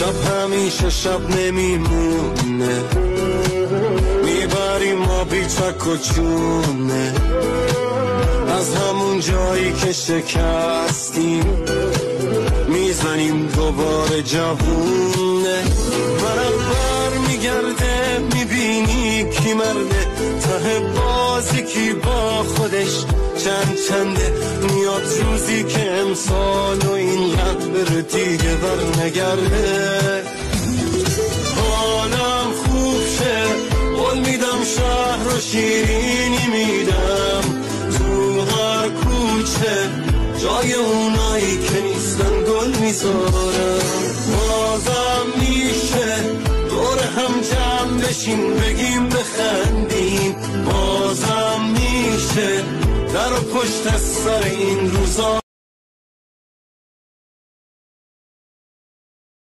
شب همیشه شب نمیمونه، میبریم ما بی چک و چونه، از همون جایی که شکستیم میزنیم دوباره جوونه. منم بر میگرده میبینی کی مرده، ته بازی کی با خودش چنده. میاد روزی که امسال و اینقدر بره دیگه بر نگرده. حالم خوب شه قول میدم، شهر و شیرینی میدم، تو هر کوچه جای اونایی که نیستن گل میذارم. بازم میشه دور هم جمع بشیم بگیم بخندیم، بازم میشه در و پشت سر این روزا